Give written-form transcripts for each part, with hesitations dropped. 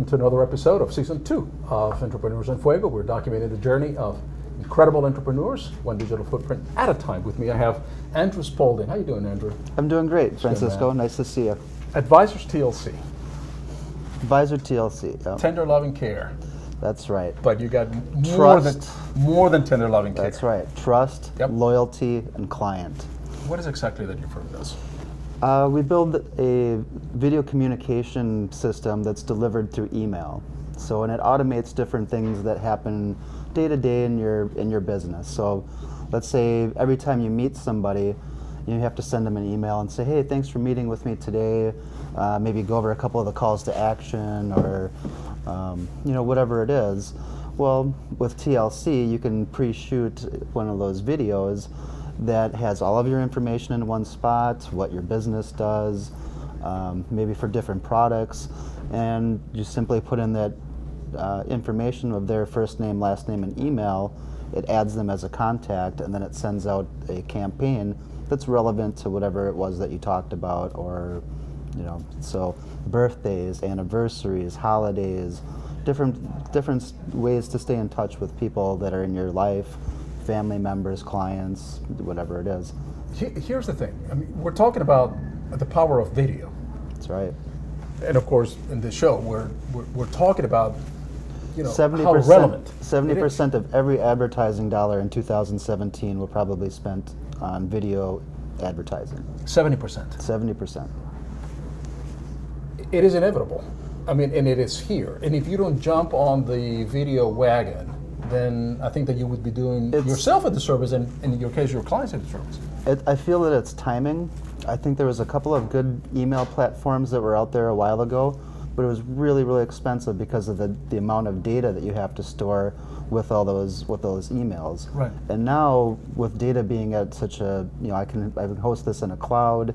to another episode of Season 2 of Entrepreneurs in Fuego. We're documenting the journey of incredible entrepreneurs, one digital footprint at a time. With me, I have Andrew Spaulding. How you doing, Andrew? I'm doing great, Francisco. Nice to see you. Advisors TLC. Advisor TLC. Yep. Tender loving care. That's right. But you got Trust. more than tender loving care. That's right. Trust, Yep. loyalty, and client. What is exactly that your firm does? We build a video communication system that's delivered through email. So, and it automates different things that happen day to day in your business. So, let's say every time you meet somebody, you have to send them an email and say, hey, thanks for meeting with me today. Maybe go over a couple of the calls to action or whatever it is. Well, with TLC, you can pre-shoot one of those videos that has all of your information in one spot, what your business does, maybe for different products, and you simply put in that information of their first name, last name, and email. It adds them as a contact, and then it sends out a campaign that's relevant to whatever it was that you talked about, or so birthdays, anniversaries, holidays, different ways to stay in touch with people that are in your life, family members, clients, whatever it is. Here's the thing. I mean, we're talking about the power of video. That's right. And of course, in this show, we're talking about 70%, how relevant. 70% of every advertising dollar in 2017 were probably spent on video advertising. 70%. 70%. It is inevitable. I mean, and it is here. And if you don't jump on the video wagon, then I think that you would be doing yourself a disservice, and in your case, your clients a disservice. I feel that it's timing. I think there was a couple of good email platforms that were out there a while ago, but it was really, really expensive because of the amount of data that you have to store with all those emails. Right. And now with data being at such a, I can host this in a cloud,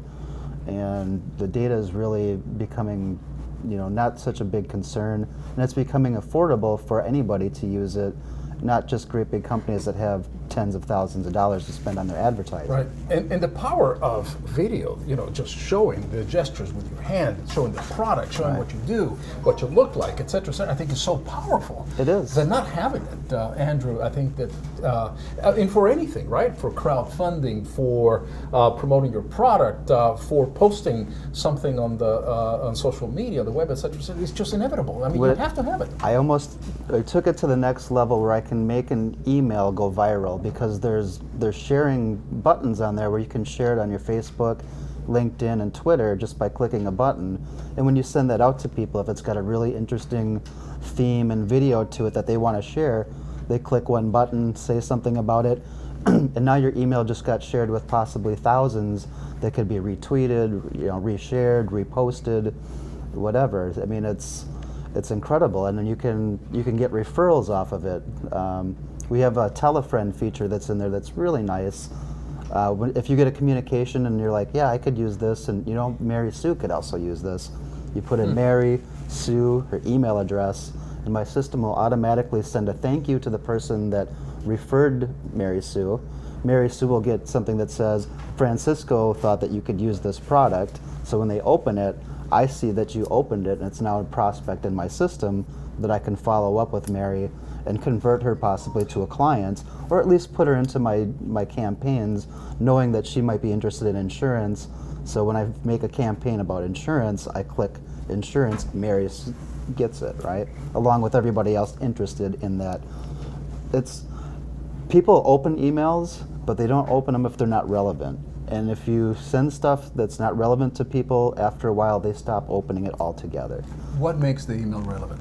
and the data is really becoming, not such a big concern, and it's becoming affordable for anybody to use it. Not just great big companies that have tens of thousands of dollars to spend on their advertising. Right, and the power of video, just showing the gestures with your hand, showing the product, showing what you do, what you look like, et cetera, I think is so powerful. It is. And not having it, Andrew, I think that, and for anything, right? For crowdfunding, for promoting your product, for posting something on social media, the web, et cetera, it's just inevitable. I mean, you have to have it. I took it to the next level where I can make an email go viral, because there's sharing buttons on there where you can share it on your Facebook, LinkedIn, and Twitter just by clicking a button. And when you send that out to people, if it's got a really interesting theme and video to it that they want to share, they click one button, say something about it, and now your email just got shared with possibly thousands that could be retweeted, reshared, reposted, whatever. I mean, it's incredible, and then you can get referrals off of it. We have a tell-a-friend feature that's in there that's really nice. If you get a communication and you're like, yeah, I could use this, and Mary Sue could also use this, you put in Mary Sue, her email address, and my system will automatically send a thank you to the person that referred Mary Sue. Mary Sue will get something that says, Francisco thought that you could use this product, so when they open it, I see that you opened it, and it's now a prospect in my system that I can follow up with Mary and convert her possibly to a client, or at least put her into my campaigns, knowing that she might be interested in insurance. So when I make a campaign about insurance, I click insurance, Mary gets it, right? Along with everybody else interested in that. People open emails, but they don't open them if they're not relevant. And if you send stuff that's not relevant to people, after a while they stop opening it altogether. What makes the email relevant?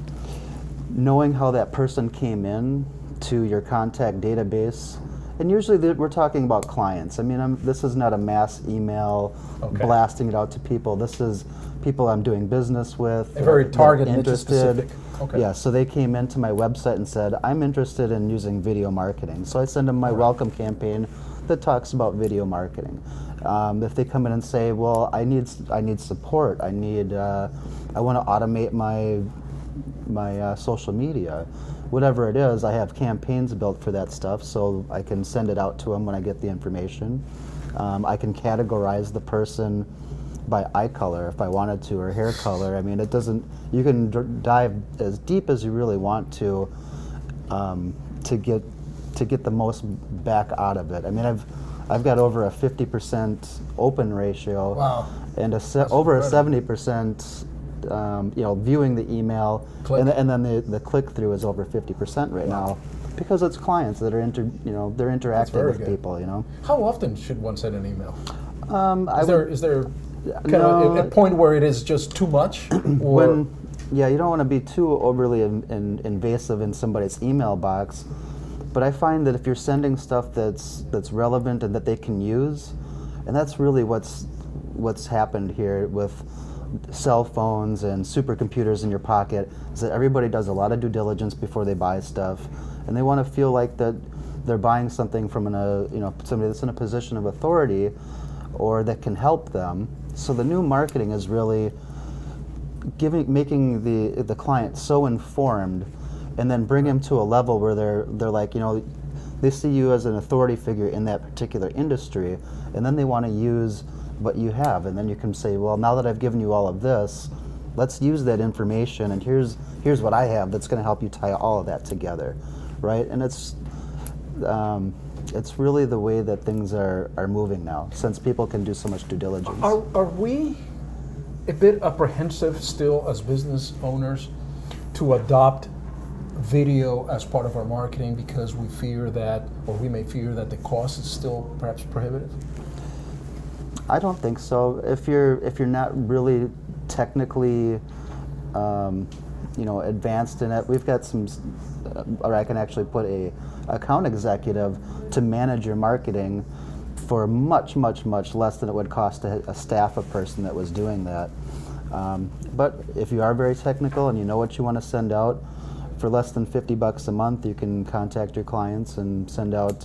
Knowing how that person came in to your contact database. And usually we're talking about clients. I mean, this is not a mass email blasting it out to people. This is people I'm doing business with. A very targeted, interested. Okay. Yeah, so they came into my website and said, I'm interested in using video marketing. So I send them my welcome campaign that talks about video marketing. If they come in and say, well, I need support, I want to automate my social media, whatever it is, I have campaigns built for that stuff, so I can send it out to them when I get the information. I can categorize the person by eye color if I wanted to, or hair color. I mean, it doesn't. You can dive as deep as you really want to get the most back out of it. I mean, I've got over a 50% open ratio, Wow. and incredible. over a 70%. Viewing the email, Click. and then the click through is over 50% right now, because it's clients that are they're interacting very with good. people. How often should one send an email? Is there kind No. of a point where it is just too much? Or You don't want to be too overly invasive in somebody's email box, but I find that if you're sending stuff that's relevant and that they can use, and that's really what's happened here with cell phones and supercomputers in your pocket, is that everybody does a lot of due diligence before they buy stuff, and they want to feel like that they're buying something from somebody that's in a position of authority or that can help them. So the new marketing is really making the client so informed, and then bring them to a level where they're like, they see you as an authority figure in that particular industry, and then they want to use what you have, and then you can say, well, now that I've given you all of this, let's use that information, and here's what I have that's going to help you tie all of that together, right? And it's really the way that things are moving now, since people can do so much due diligence. are we a bit apprehensive still as business owners to adopt video as part of our marketing because we fear that, or we may fear that the cost is still perhaps prohibitive? I don't think so. If you're not really technically, advanced in it, we've got or I can actually put a account executive to manage your marketing for much, much, much less than it would cost a staff a person that was doing that. But if you are very technical and you know what you want to send out, for less than $50 a month, you can contact your clients and send out,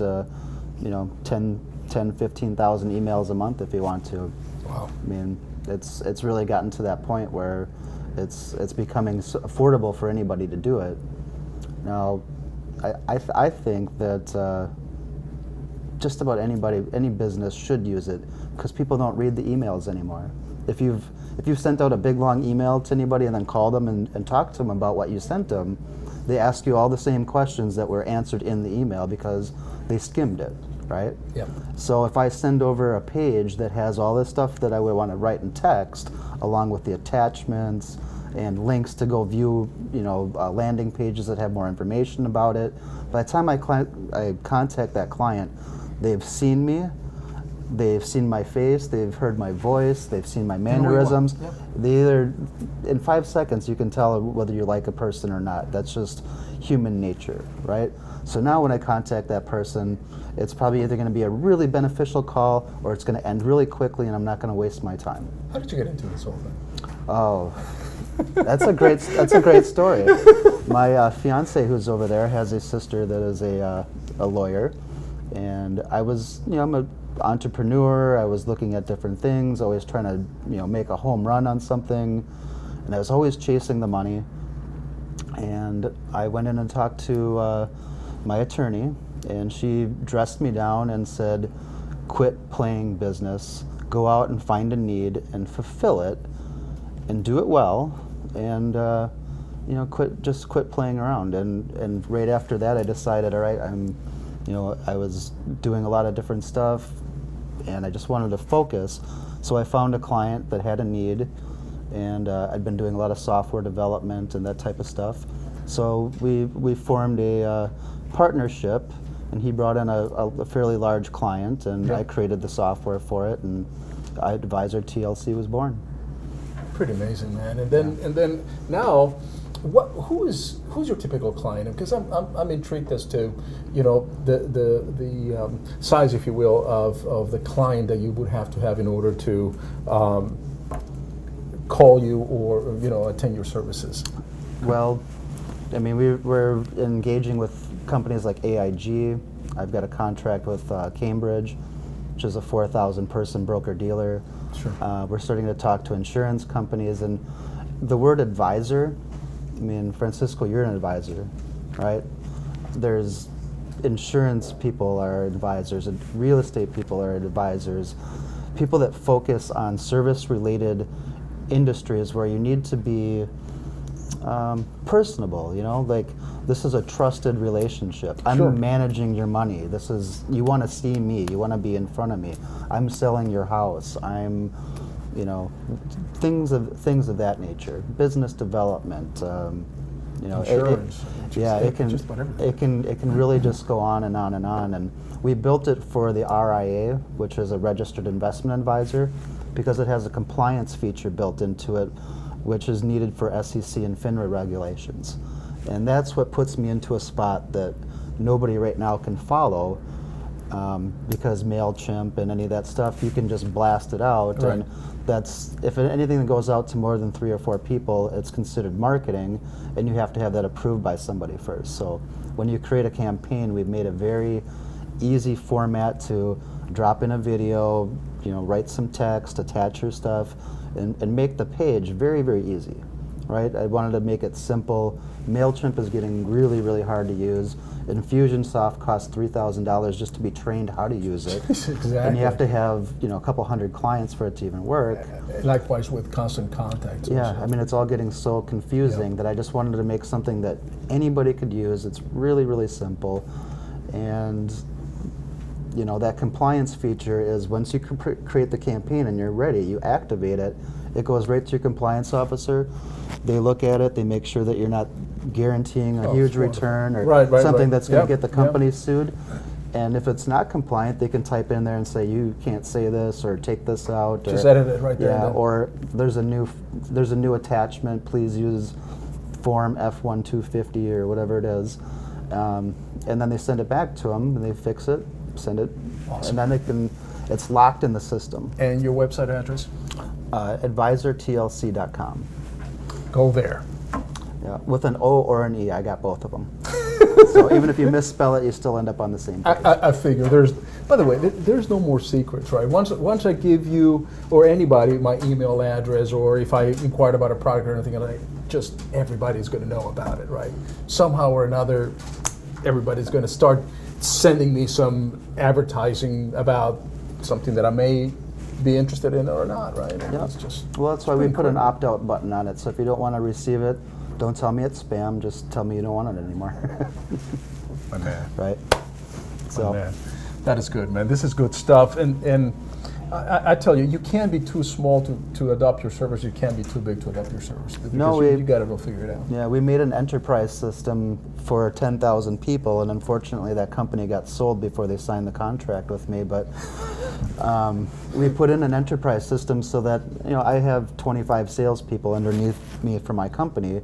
15,000 emails a month if you want to. Wow. I mean, it's really gotten to that point where it's becoming affordable for anybody to do it. Now, I think that just about any business should use it, because people don't read the emails anymore. If you've sent out a big long email to anybody and then called them and talked to them about what you sent them, they ask you all the same questions that were answered in the email because they skimmed it, right? Yeah. So if I send over a page that has all this stuff that I would want to write in text, along with the attachments and links to go view, landing pages that have more information about it, by the time I contact that client, they've seen me, they've seen my face, they've heard my voice, they've seen my mannerisms. Yep. They either, in 5 seconds, you can tell whether you like a person or not. That's just human nature, right? So now when I contact that person, it's probably either going to be a really beneficial call, or it's going to end really quickly and I'm not going to waste my time. How did you get into this whole thing? Oh, that's a great story. My fiance, who's over there, has a sister that is a lawyer, and I was, I'm an entrepreneur. I was looking at different things, always trying to, make a home run on something, and I was always chasing the money. And I went in and talked to my attorney, and she dressed me down and said, "Quit playing business. Go out and find a need and fulfill it, and do it well, and quit playing around." And right after that, I decided, all right, I was doing a lot of different stuff, and I just wanted to focus. So I found a client that had a need, and I'd been doing a lot of software development and that type of stuff. So we formed a partnership, and he brought in a fairly large client, and I created the software for it, and Advisor TLC was born. Pretty amazing, man. And then now, who's your typical client? Because I'm intrigued as to the size, if you will, of the client that you would have to have in order to call you or attend your services. Well, I mean, we're engaging with companies like AIG. I've got a contract with Cambridge, which is a 4,000 person broker dealer. Sure. We're starting to talk to insurance companies, and the word advisor, I mean, Francisco, you're an advisor, right? There's insurance people are advisors, and real estate people are advisors. people that focus on service-related industries where you need to be personable, you know, like this is a trusted relationship. I'm Sure. managing your money. This is, you want to see me, you want to be in front of me. I'm selling your house. I'm, you know, things of that nature. Business development, you know, Insurance. yeah, it can just about everything. it can really just go on and on and on. And we built it for the RIA, which is a registered investment advisor, because it has a compliance feature built into it, which is needed for SEC and FINRA regulations. And that's what puts me into a spot that nobody right now can follow, because MailChimp and any of that stuff, you can just blast it out. Right. And that's, if anything that goes out to more than 3 or 4 people, it's considered marketing, and you have to have that approved by somebody first. So when you create a campaign, we've made a very easy format to drop in a video, you know, write some text, attach your stuff, and make the page very, very easy, right? I wanted to make it simple. MailChimp is getting really, really hard to use. Infusionsoft costs $3,000 just to be trained how to use it. Exactly. And you have to have, you know, a couple hundred clients for it to even work. Likewise with Constant Contact. Yeah, also. I mean, it's all getting so confusing that I just wanted to make something that anybody could use. It's really, really simple. And, you know, that compliance feature is once you create the campaign and you're ready, you activate it, it goes right to your compliance officer. They look at it, they make sure that you're not guaranteeing a huge return or something that's going to get the company sued. And if it's not compliant, they can type in there and say, you can't say this or take this out. Just or, edit it right there. Yeah, or there's a new attachment, please use form F1250 or whatever it is. And then they send it back to them and they fix it, send it, Awesome. and then it's locked in the system. And your website address? AdvisorTLC.com. Go there. Yeah, with an O or an E, I got both of them. So even if you misspell it, you still end up on the same page. I figure there's, by the way, there's no more secrets, right? Once I give you, or anybody, my email address, or if I inquired about a product or anything, like, just everybody's going to know about it, right? Somehow or another, everybody's going to start sending me some advertising about something that I may be interested in or not, right? Yeah. It's just, well, that's why we put an opt-out button on it. So if you don't want to receive it, don't tell me it's spam. Just tell me you don't want it anymore. my man. Right. So man. That is good, man. This is good stuff. And I tell you, you can't be too small to adopt your service. You can't be too big to adopt your service. No, you got to go figure it out. Yeah, we made an enterprise system for 10,000 people, and unfortunately that company got sold before they signed the contract with me. But we put in an enterprise system so that, you know, I have 25 salespeople underneath me for my company.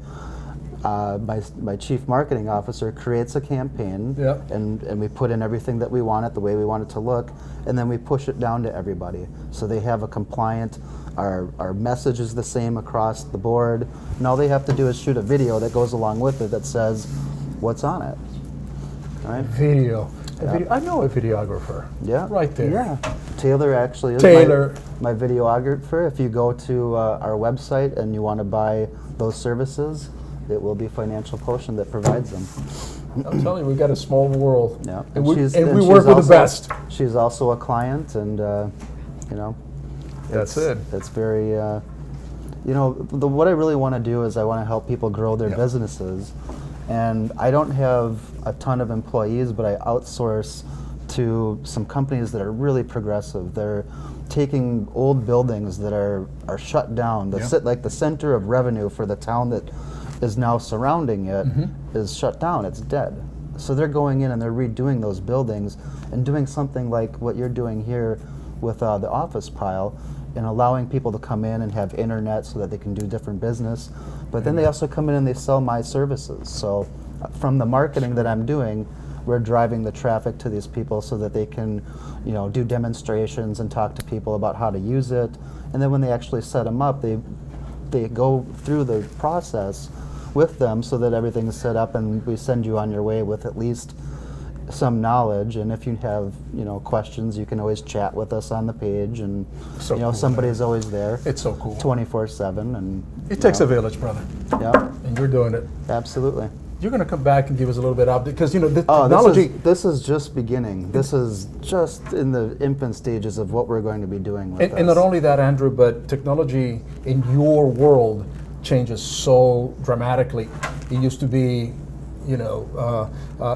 My chief marketing officer creates a campaign, and we put in everything that we want it, the way we want it to look, and then we push it down to everybody. So they have a compliant, our message is the same across the board, and all they have to do is shoot a video that goes along with it that says what's on it. Right? Video. I know a videographer. Yeah. Right there. Yeah. Taylor actually is my videographer. If you go to our website and you want to buy those services, it will be Financial Quotient that provides them. I'm telling you, we've got a small world. Yeah. And we work with the best. She's also a client, and you know, that's it. It's very, you know, what I really want to do is I want to help people grow their businesses, and I don't have a ton of employees, but I outsource to some companies that are really progressive. They're taking old buildings that are shut down. Like the center of revenue for the town that is now surrounding it is shut down. It's dead. So they're going in and they're redoing those buildings and doing something like what you're doing here with the office pile, and allowing people to come in and have internet so that they can do different business. But then they also come in and they sell my services. So from the marketing that I'm doing, we're driving the traffic to these people so that they can, you know, do demonstrations and talk to people about how to use it. And then when they actually set them up, they go through the process with them so that everything's set up, and we send you on your way with at least some knowledge. And if you have, you know, questions, you can always chat with us on the page, and so you know, cool, somebody's always there. It's so cool. 24/7, and it takes a village, brother. Yeah. And you're doing it. Absolutely. you're going to come back and give us a little bit of, because, you know, the Oh, technology. this is just beginning. This is just in the infant stages of what we're going to be doing with this. And not only that, Andrew, but technology in your world changes so dramatically. It used to be, you know,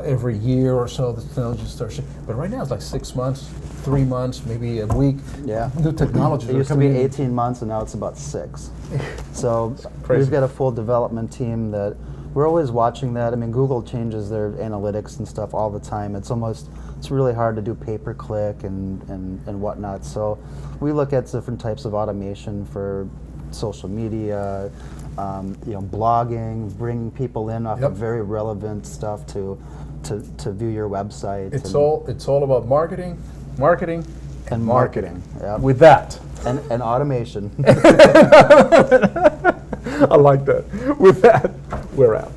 every year or so the technology starts. But right now it's like 6 months, 3 months, maybe a week. Yeah. New technologies It are used to be coming in. 18 months, and now it's about 6. So Crazy. we've got a full development team that we're always watching that. I mean, Google changes their analytics and stuff all the time. It's really hard to do pay-per-click and whatnot. So we look at different types of automation for social media, you know, blogging, bringing people in off Yep. of very relevant stuff to view your website. It's all about marketing, and marketing. Yep. with that. And automation. I like that. With that, we're out.